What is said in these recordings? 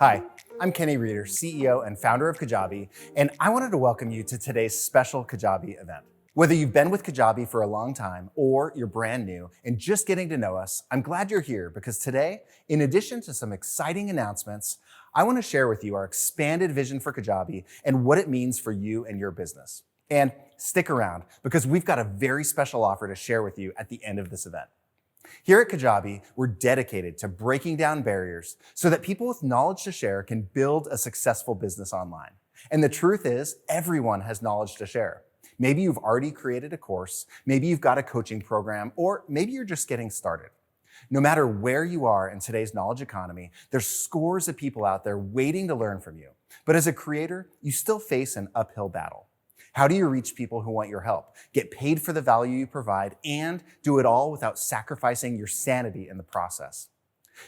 Hi, I'm Kenny Reeder, CEO and founder of Kajabi, and I wanted to welcome you to today's special Kajabi event. Whether you've been with Kajabi for a long time or you're brand new and just getting to know us, I'm glad you're here because today, in addition to some exciting announcements, I want to share with you our expanded vision for Kajabi and what it means for you and your business. And stick around because we've got a very special offer to share with you at the end of this event. Here at Kajabi, we're dedicated to breaking down barriers so that people with knowledge to share can build a successful business online. And the truth is, everyone has knowledge to share. Maybe you've already created a course, maybe you've got a coaching program, or maybe you're just getting started. No matter where you are in today's knowledge economy, there's scores of people out there waiting to learn from you. But as a creator, you still face an uphill battle. How do you reach people who want your help, get paid for the value you provide, and do it all without sacrificing your sanity in the process?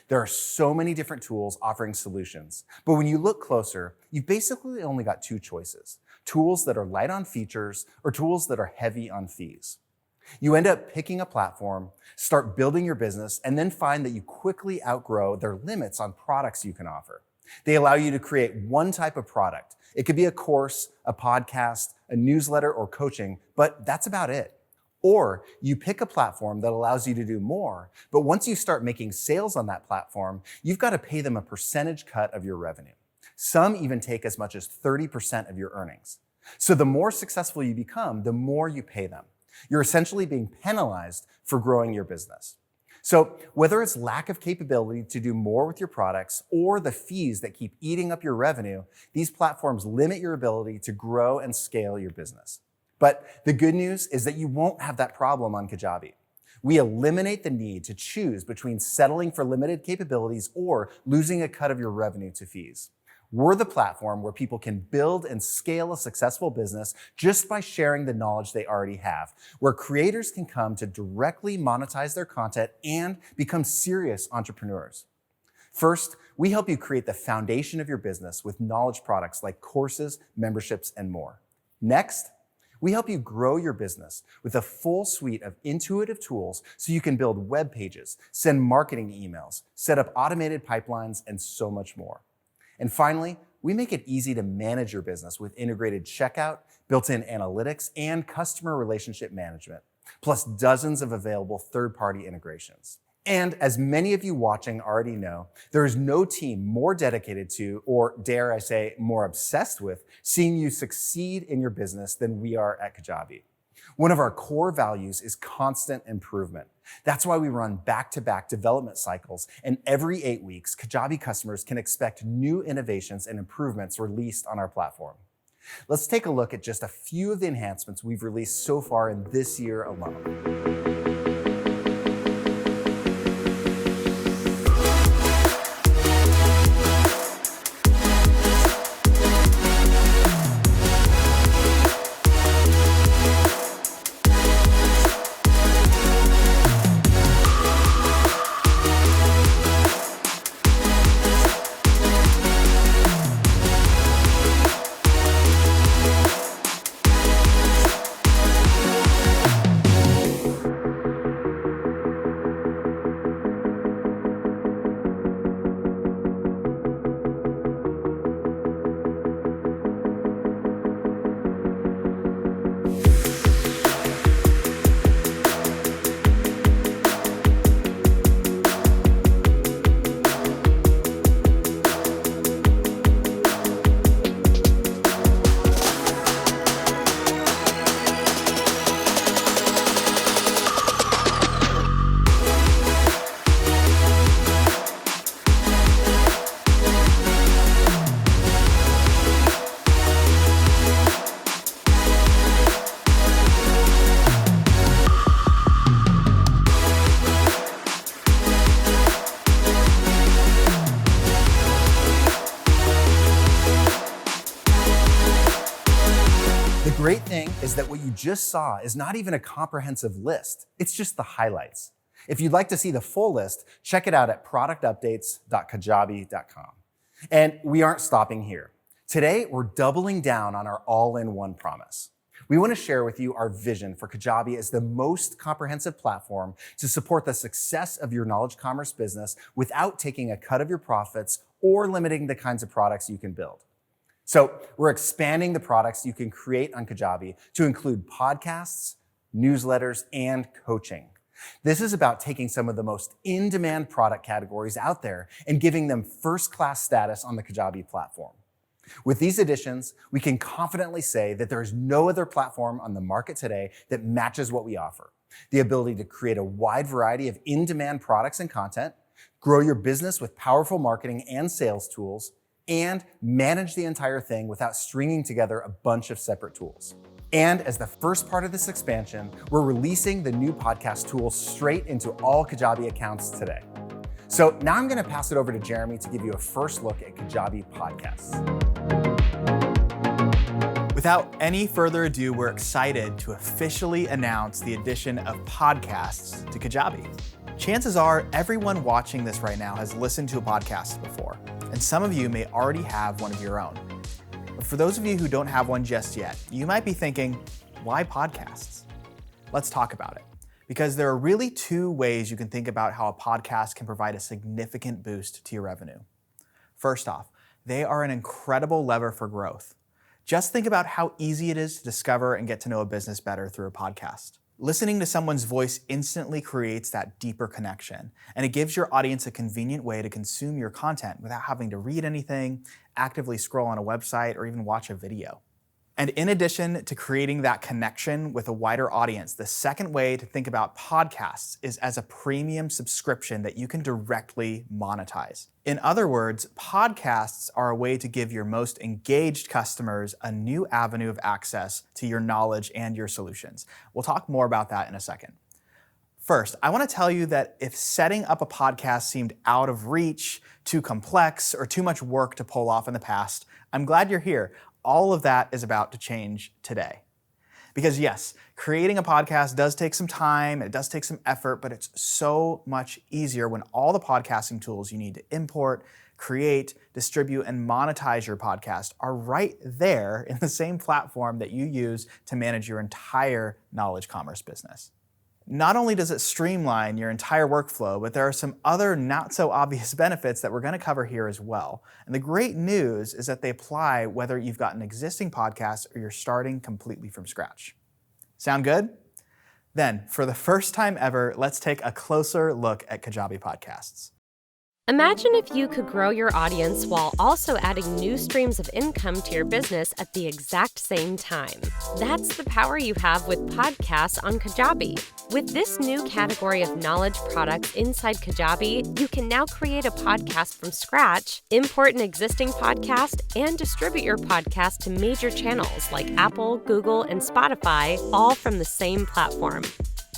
There are so many different tools offering solutions, but when you look closer, you've basically only got two choices: tools that are light on features or tools that are heavy on fees. You end up picking a platform, start building your business, and then find that you quickly outgrow their limits on products you can offer. They allow you to create one type of product. It could be a course, a podcast, a newsletter, or coaching, but that's about it. Or you pick a platform that allows you to do more, but once you start making sales on that platform, you've got to pay them a percentage cut of your revenue. Some even take as much as 30% of your earnings. So the more successful you become, the more you pay them. You're essentially being penalized for growing your business. So whether it's lack of capability to do more with your products or the fees that keep eating up your revenue, these platforms limit your ability to grow and scale your business. But the good news is that you won't have that problem on Kajabi. We eliminate the need to choose between settling for limited capabilities or losing a cut of your revenue to fees. We're the platform where people can build and scale a successful business just by sharing the knowledge they already have, where creators can come to directly monetize their content and become serious entrepreneurs. First, we help you create the foundation of your business with knowledge products like courses, memberships, and more. Next, we help you grow your business with a full suite of intuitive tools so you can build web pages, send marketing emails, set up automated pipelines, and so much more. And finally, we make it easy to manage your business with integrated checkout, built-in analytics, and customer relationship management, plus dozens of available third-party integrations. And as many of you watching already know, there is no team more dedicated to, or dare I say, more obsessed with, seeing you succeed in your business than we are at Kajabi. One of our core values is constant improvement. That's why we run back-to-back development cycles, and every 8 weeks, Kajabi customers can expect new innovations and improvements released on our platform. Let's take a look at just a few of the enhancements we've released so far in this year alone. The great thing is that what you just saw is not even a comprehensive list. It's just the highlights. If you'd like to see the full list, check it out at productupdates.kajabi.com. And we aren't stopping here. Today, we're doubling down on our all-in-one promise. We want to share with you our vision for Kajabi as the most comprehensive platform to support the success of your knowledge commerce business without taking a cut of your profits or limiting the kinds of products you can build. So we're expanding the products you can create on Kajabi to include podcasts, newsletters, and coaching. This is about taking some of the most in-demand product categories out there and giving them first-class status on the Kajabi platform. With these additions, we can confidently say that there is no other platform on the market today that matches what we offer. The ability to create a wide variety of in-demand products and content, grow your business with powerful marketing and sales tools, and manage the entire thing without stringing together a bunch of separate tools. And as the first part of this expansion, we're releasing the new podcast tool straight into all Kajabi accounts today. So now I'm going to pass it over to Jeremy to give you a first look at Kajabi Podcasts. Without any further ado, we're excited to officially announce the addition of podcasts to Kajabi. Chances are everyone watching this right now has listened to a podcast before, and some of you may already have one of your own. But for those of you who don't have one just yet, you might be thinking, why podcasts? Let's talk about it. Because there are really two ways you can think about how a podcast can provide a significant boost to your revenue. First off, they are an incredible lever for growth. Just think about how easy it is to discover and get to know a business better through a podcast. Listening to someone's voice instantly creates that deeper connection, and it gives your audience a convenient way to consume your content without having to read anything, actively scroll on a website, or even watch a video. And in addition to creating that connection with a wider audience, the second way to think about podcasts is as a premium subscription that you can directly monetize. In other words, podcasts are a way to give your most engaged customers a new avenue of access to your knowledge and your solutions. We'll talk more about that in a second. First, I want to tell you that if setting up a podcast seemed out of reach, too complex, or too much work to pull off in the past, I'm glad you're here. All of that is about to change today. Because yes, creating a podcast does take some time, it does take some effort, but it's so much easier when all the podcasting tools you need to import, create, distribute, and monetize your podcast are right there in the same platform that you use to manage your entire knowledge commerce business. Not only does it streamline your entire workflow, but there are some other not so obvious benefits that we're going to cover here as well. And the great news is that they apply whether you've got an existing podcast or you're starting completely from scratch. Sound good? Then, for the first time ever, let's take a closer look at Kajabi Podcasts. Imagine if you could grow your audience while also adding new streams of income to your business at the exact same time. That's the power you have with podcasts on Kajabi. With this new category of knowledge products inside Kajabi, you can now create a podcast from scratch, import an existing podcast, and distribute your podcast to major channels like Apple, Google, and Spotify, all from the same platform.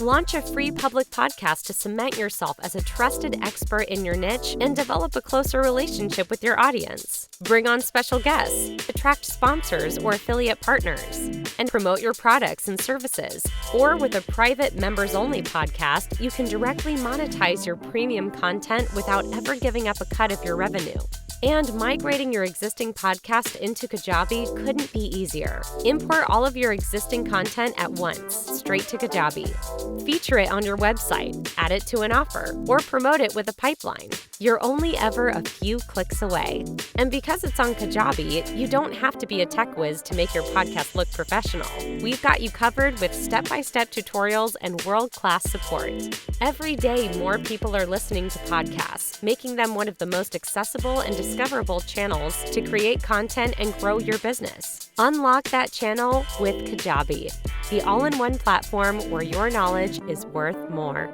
Launch a free public podcast to cement yourself as a trusted expert in your niche and develop a closer relationship with your audience. Bring on special guests, attract sponsors or affiliate partners, and promote your products and services. Or with a private members-only podcast, you can directly monetize your premium content without ever giving up a cut of your revenue. And migrating your existing podcast into Kajabi couldn't be easier. Import all of your existing content at once, straight to Kajabi. Feature it on your website, add it to an offer, or promote it with a pipeline. You're only ever a few clicks away. And because it's on Kajabi, you don't have to be a tech whiz to make your podcast look professional. We've got you covered with step-by-step tutorials and world-class support. Every day, more people are listening to podcasts, making them one of the most accessible and discoverable channels to create content and grow your business. Unlock that channel with Kajabi, the all-in-one platform where your knowledge is worth more.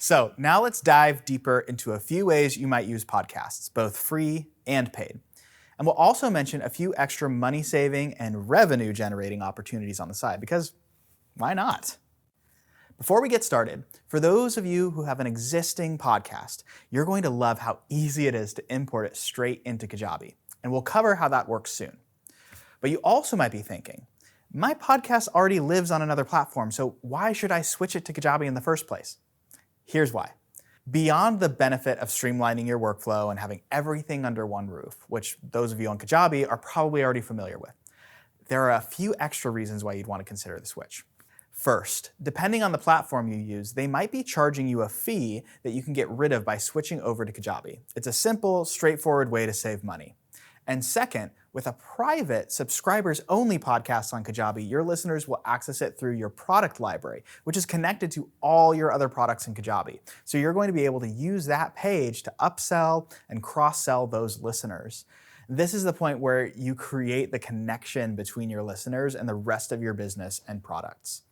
So now let's dive deeper into a few ways you might use podcasts, both free and paid. And we'll also mention a few extra money-saving and revenue-generating opportunities on the side, because why not? Before we get started, for those of you who have an existing podcast, you're going to love how easy it is to import it straight into Kajabi, and we'll cover how that works soon. But you also might be thinking, my podcast already lives on another platform, so why should I switch it to Kajabi in the first place? Here's why. Beyond the benefit of streamlining your workflow and having everything under one roof, which those of you on Kajabi are probably already familiar with, there are a few extra reasons why you'd want to consider the switch. First, depending on the platform you use, they might be charging you a fee that you can get rid of by switching over to Kajabi. It's a simple, straightforward way to save money. And second, with a private, subscribers-only podcast on Kajabi, your listeners will access it through your product library, which is connected to all your other products in Kajabi. So you're going to be able to use that page to upsell and cross-sell those listeners. This is the point where you create the connection between your listeners and the rest of your business and products.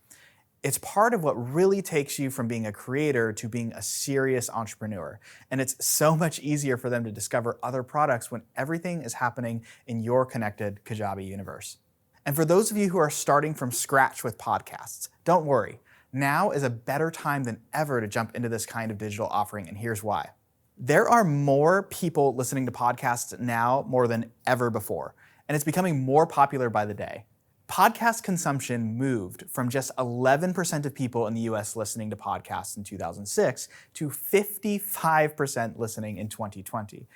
It's part of what really takes you from being a creator to being a serious entrepreneur. And it's so much easier for them to discover other products when everything is happening in your connected Kajabi universe. And for those of you who are starting from scratch with podcasts, don't worry. Now is a better time than ever to jump into this kind of digital offering, and here's why. There are more people listening to podcasts now more than ever before, and it's becoming more popular by the day. Podcast consumption moved from just 11% of people in the US listening to podcasts in 2006 to 55% listening in 2020.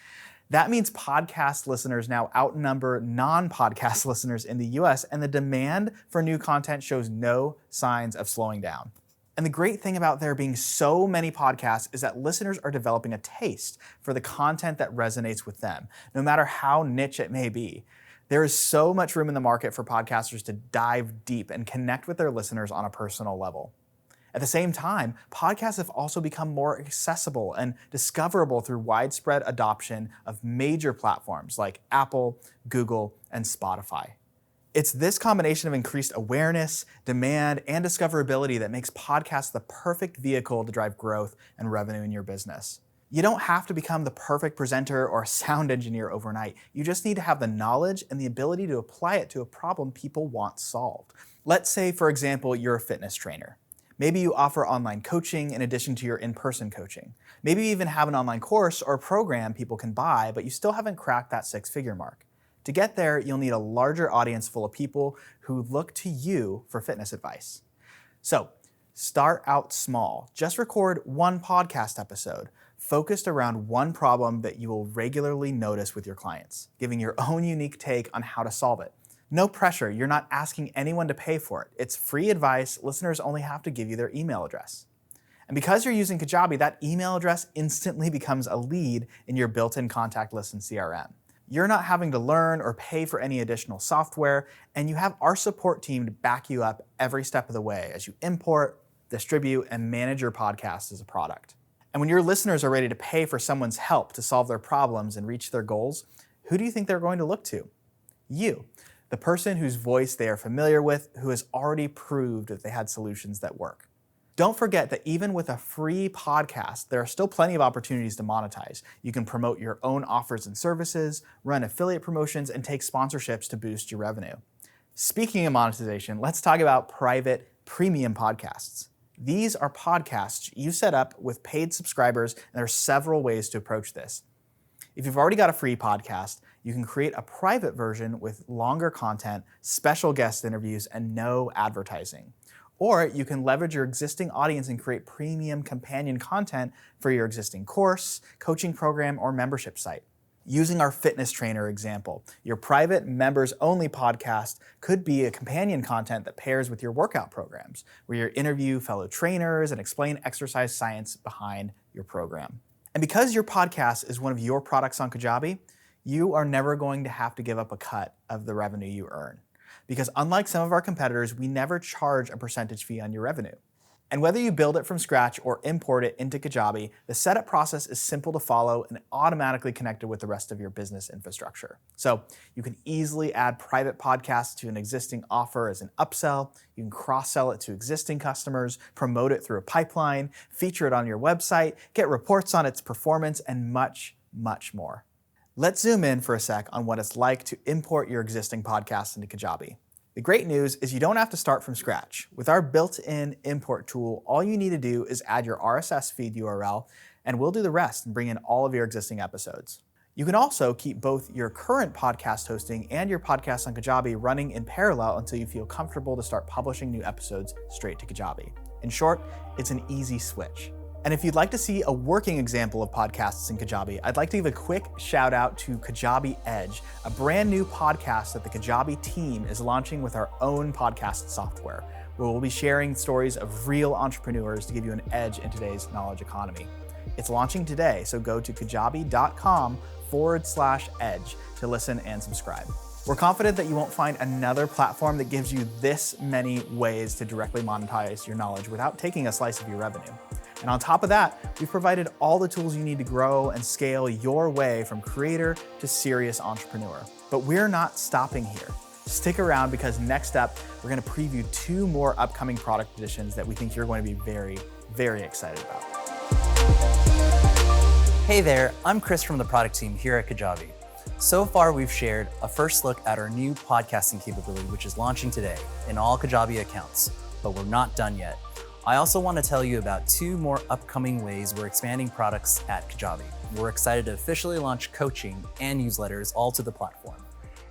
That means podcast listeners now outnumber non-podcast listeners in the US, and the demand for new content shows no signs of slowing down. And the great thing about there being so many podcasts is that listeners are developing a taste for the content that resonates with them, no matter how niche it may be. There is so much room in the market for podcasters to dive deep and connect with their listeners on a personal level. At the same time, podcasts have also become more accessible and discoverable through widespread adoption of major platforms like Apple, Google, and Spotify. It's this combination of increased awareness, demand, and discoverability that makes podcasts the perfect vehicle to drive growth and revenue in your business. You don't have to become the perfect presenter or sound engineer overnight. You just need to have the knowledge and the ability to apply it to a problem people want solved. Let's say, for example, you're a fitness trainer. Maybe you offer online coaching in addition to your in-person coaching. Maybe you even have an online course or program people can buy, but you still haven't cracked that six-figure mark. To get there, you'll need a larger audience full of people who look to you for fitness advice. So, start out small. Just record one podcast episode focused around one problem that you will regularly notice with your clients, giving your own unique take on how to solve it. No pressure, you're not asking anyone to pay for it. It's free advice, listeners only have to give you their email address. And because you're using Kajabi, that email address instantly becomes a lead in your built-in contact list and CRM. You're not having to learn or pay for any additional software, and you have our support team to back you up every step of the way as you import, distribute, and manage your podcast as a product. And when your listeners are ready to pay for someone's help to solve their problems and reach their goals, who do you think they're going to look to? You, the person whose voice they are familiar with, who has already proved that they had solutions that work. Don't forget that even with a free podcast, there are still plenty of opportunities to monetize. You can promote your own offers and services, run affiliate promotions, and take sponsorships to boost your revenue. Speaking of monetization, let's talk about private premium podcasts. These are podcasts you set up with paid subscribers, and there are several ways to approach this. If you've already got a free podcast, you can create a private version with longer content, special guest interviews, and no advertising. Or you can leverage your existing audience and create premium companion content for your existing course, coaching program, or membership site. Using our fitness trainer example, your private members-only podcast could be a companion content that pairs with your workout programs, where you interview fellow trainers and explain exercise science behind your program. And because your podcast is one of your products on Kajabi, you are never going to have to give up a cut of the revenue you earn. Because unlike some of our competitors, we never charge a percentage fee on your revenue. And whether you build it from scratch or import it into Kajabi, the setup process is simple to follow and automatically connected with the rest of your business infrastructure. So you can easily add private podcasts to an existing offer as an upsell. You can cross-sell it to existing customers, promote it through a pipeline, feature it on your website, get reports on its performance, and much, much more. Let's zoom in for a sec on what it's like to import your existing podcasts into Kajabi. The great news is you don't have to start from scratch. With our built-in import tool, all you need to do is add your RSS feed URL, and we'll do the rest and bring in all of your existing episodes. You can also keep both your current podcast hosting and your podcast on Kajabi running in parallel until you feel comfortable to start publishing new episodes straight to Kajabi. In short, it's an easy switch. And if you'd like to see a working example of podcasts in Kajabi, I'd like to give a quick shout out to Kajabi Edge, a brand new podcast that the Kajabi team is launching with our own podcast software, where we'll be sharing stories of real entrepreneurs to give you an edge in today's knowledge economy. It's launching today, so go to kajabi.com/edge to listen and subscribe. We're confident that you won't find another platform that gives you this many ways to directly monetize your knowledge without taking a slice of your revenue. And on top of that, we've provided all the tools you need to grow and scale your way from creator to serious entrepreneur. But we're not stopping here. Stick around because next up, we're going to preview 2 more upcoming product additions that we think you're going to be very, very excited about. Hey there, I'm Chris from the product team here at Kajabi. So far, we've shared a first look at our new podcasting capability, which is launching today in all Kajabi accounts, but we're not done yet. I also want to tell you about 2 more upcoming ways we're expanding products at Kajabi. We're excited to officially launch coaching and newsletters all to the platform.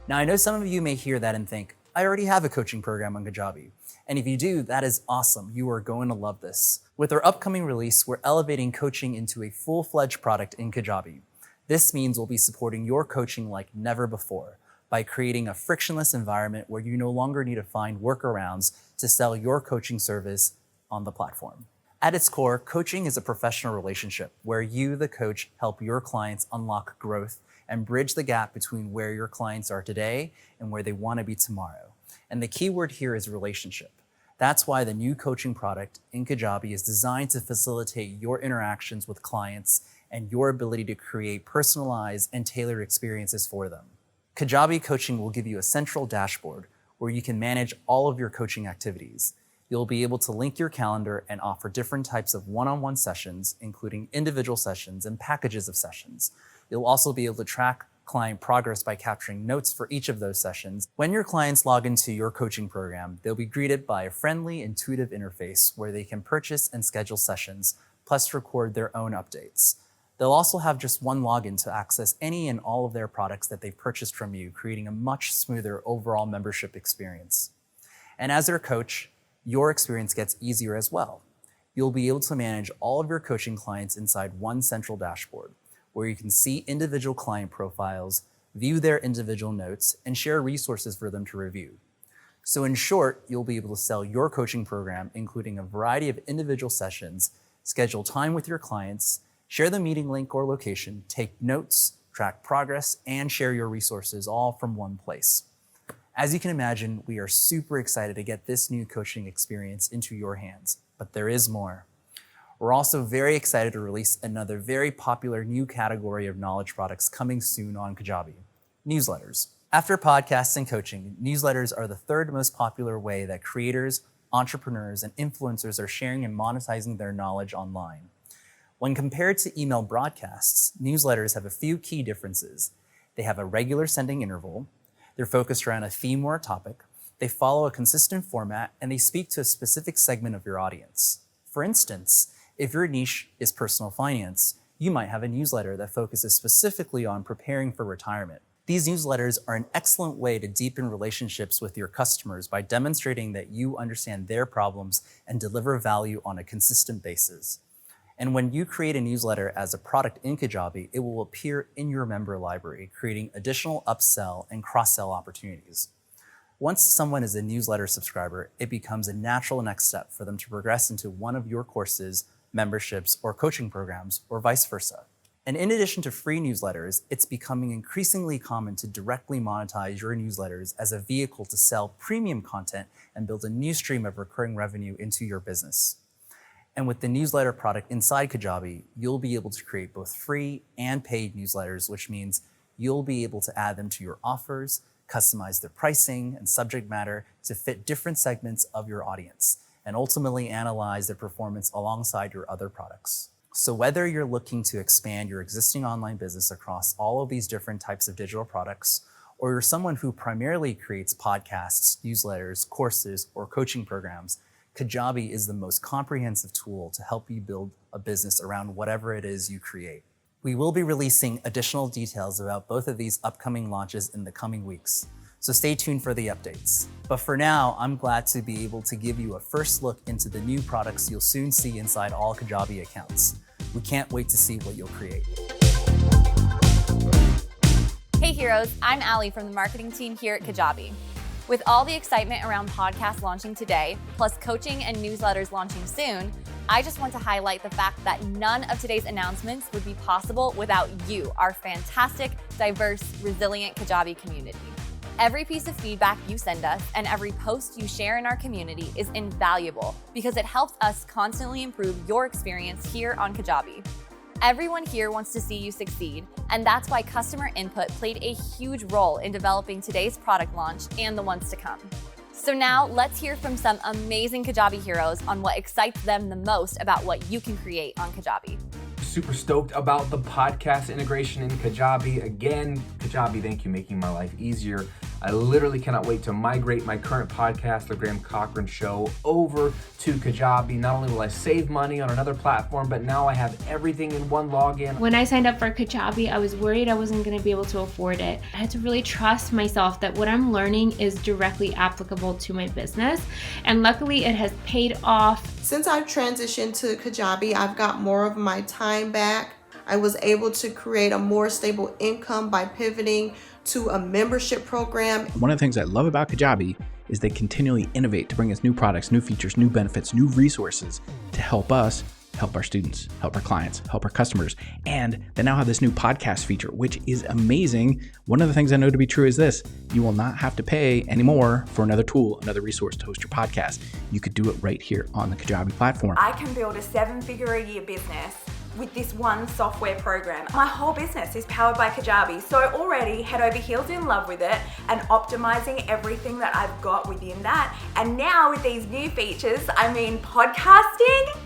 Now, I know some of you may hear that and think, I already have a coaching program on Kajabi. And if you do, that is awesome. You are going to love this. With our upcoming release, we're elevating coaching into a full-fledged product in Kajabi. This means we'll be supporting your coaching like never before by creating a frictionless environment where you no longer need to find workarounds to sell your coaching service on the platform. At its core, coaching is a professional relationship where you, the coach, help your clients unlock growth and bridge the gap between where your clients are today and where they want to be tomorrow. And the key word here is relationship. That's why the new coaching product in Kajabi is designed to facilitate your interactions with clients and your ability to create personalized and tailored experiences for them. Kajabi Coaching will give you a central dashboard where you can manage all of your coaching activities. You'll be able to link your calendar and offer different types of one-on-one sessions, including individual sessions and packages of sessions. You'll also be able to track client progress by capturing notes for each of those sessions. When your clients log into your coaching program, they'll be greeted by a friendly, intuitive interface where they can purchase and schedule sessions, plus record their own updates. They'll also have just one login to access any and all of their products that they've purchased from you, creating a much smoother overall membership experience. And as their coach, your experience gets easier as well. You'll be able to manage all of your coaching clients inside one central dashboard, where you can see individual client profiles, view their individual notes, and share resources for them to review. So in short, you'll be able to sell your coaching program, including a variety of individual sessions, schedule time with your clients, share the meeting link or location, take notes, track progress, and share your resources all from one place. As you can imagine, we are super excited to get this new coaching experience into your hands, but there is more. We're also very excited to release another very popular new category of knowledge products coming soon on Kajabi: newsletters. After podcasts and coaching, newsletters are the 3rd most popular way that creators, entrepreneurs, and influencers are sharing and monetizing their knowledge online. When compared to email broadcasts, newsletters have a few key differences. They have a regular sending interval, they're focused around a theme or a topic, they follow a consistent format, and they speak to a specific segment of your audience. For instance, if your niche is personal finance, you might have a newsletter that focuses specifically on preparing for retirement. These newsletters are an excellent way to deepen relationships with your customers by demonstrating that you understand their problems and deliver value on a consistent basis. And when you create a newsletter as a product in Kajabi, it will appear in your member library, creating additional upsell and cross-sell opportunities. Once someone is a newsletter subscriber, it becomes a natural next step for them to progress into one of your courses, memberships, or coaching programs, or vice versa. And in addition to free newsletters, it's becoming increasingly common to directly monetize your newsletters as a vehicle to sell premium content and build a new stream of recurring revenue into your business. And with the newsletter product inside Kajabi, you'll be able to create both free and paid newsletters, which means you'll be able to add them to your offers, customize their pricing and subject matter to fit different segments of your audience, and ultimately analyze their performance alongside your other products. So whether you're looking to expand your existing online business across all of these different types of digital products, or you're someone who primarily creates podcasts, newsletters, courses, or coaching programs, Kajabi is the most comprehensive tool to help you build a business around whatever it is you create. We will be releasing additional details about both of these upcoming launches in the coming weeks. So stay tuned for the updates. But for now, I'm glad to be able to give you a first look into the new products you'll soon see inside all Kajabi accounts. We can't wait to see what you'll create. Hey heroes, I'm Allie from the marketing team here at Kajabi. With all the excitement around podcasts launching today, plus coaching and newsletters launching soon, I just want to highlight the fact that none of today's announcements would be possible without you, our fantastic, diverse, resilient Kajabi community. Every piece of feedback you send us and every post you share in our community is invaluable because it helps us constantly improve your experience here on Kajabi. Everyone here wants to see you succeed, and that's why customer input played a huge role in developing today's product launch and the ones to come. So now let's hear from some amazing Kajabi heroes on what excites them the most about what you can create on Kajabi. Super stoked about the podcast integration in Kajabi. Again, Kajabi, thank you, making my life easier. I literally cannot wait to migrate my current podcast, The Graham Cochran Show, over to Kajabi. Not only will I save money on another platform, but now I have everything in one login. When I signed up for Kajabi, I was worried I wasn't going to be able to afford it. I had to really trust myself that what I'm learning is directly applicable to my business. And luckily, it has paid off. Since I've transitioned to Kajabi, I've got more of my time back. I was able to create a more stable income by pivoting to a membership program. One of the things I love about Kajabi is they continually innovate to bring us new products, new features, new benefits, new resources to help us help our students, help our clients, help our customers. And they now have this new podcast feature, which is amazing. One of the things I know to be true is this: you will not have to pay anymore for another tool, another resource to host your podcast. You could do it right here on the Kajabi platform. I can build a 7-figure-a-year business with this one software program. My whole business is powered by Kajabi, so already head over heels in love with it and optimizing everything that I've got within that. And now with these new features, podcasting.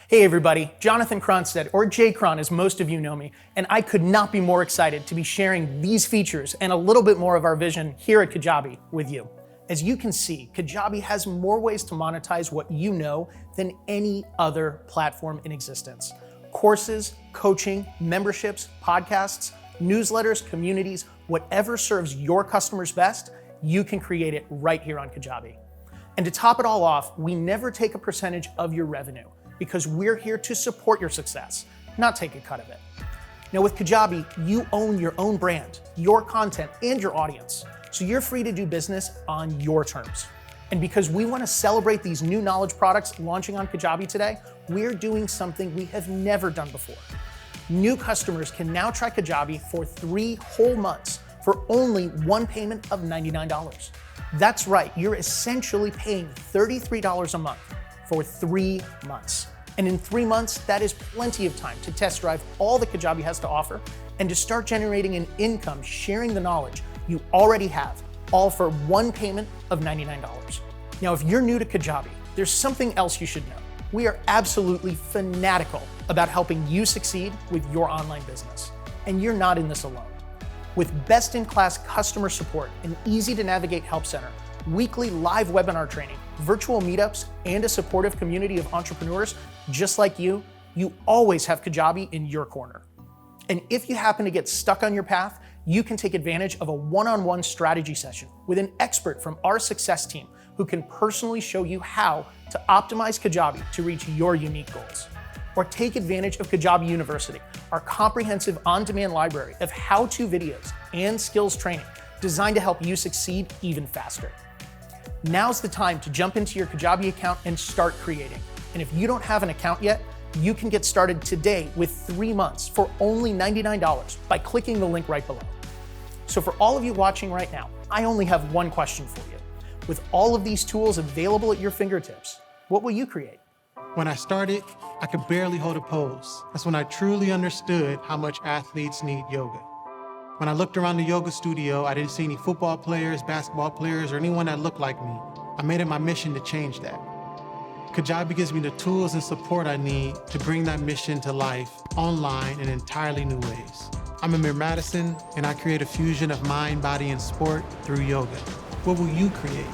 Hey everybody, Jonathan Cronstead, or Jay Cron as most of you know me, and I could not be more excited to be sharing these features and a little bit more of our vision here at Kajabi with you. As you can see, Kajabi has more ways to monetize what you know than any other platform in existence. Courses, coaching, memberships, podcasts, newsletters, communities, whatever serves your customers best, you can create it right here on Kajabi. And to top it all off, we never take a percentage of your revenue because we're here to support your success, not take a cut of it. Now with Kajabi, you own your own brand, your content, and your audience. So you're free to do business on your terms. And because we want to celebrate these new knowledge products launching on Kajabi today, we're doing something we have never done before. New customers can now try Kajabi for 3 whole months for only one payment of $99. That's right, you're essentially paying $33 a month for 3 months. And in 3 months, that is plenty of time to test drive all that Kajabi has to offer and to start generating an income sharing the knowledge you already have, all for one payment of $99. Now, if you're new to Kajabi, there's something else you should know. We are absolutely fanatical about helping you succeed with your online business. And you're not in this alone. With best-in-class customer support, an easy-to-navigate help center, weekly live webinar training, virtual meetups, and a supportive community of entrepreneurs just like you always have Kajabi in your corner. And if you happen to get stuck on your path, you can take advantage of a one-on-one strategy session with an expert from our success team who can personally show you how to optimize Kajabi to reach your unique goals. Or take advantage of Kajabi University, our comprehensive on-demand library of how-to videos and skills training designed to help you succeed even faster. Now's the time to jump into your Kajabi account and start creating. And if you don't have an account yet, you can get started today with 3 months for only $99 by clicking the link right below. So for all of you watching right now, I only have one question for you. With all of these tools available at your fingertips, what will you create? When I started, I could barely hold a pose. That's when I truly understood how much athletes need yoga. When I looked around the yoga studio, I didn't see any football players, basketball players, or anyone that looked like me. I made it my mission to change that. Kajabi gives me the tools and support I need to bring that mission to life online in entirely new ways. I'm Amir Madison, and I create a fusion of mind, body, and sport through yoga. What will you create?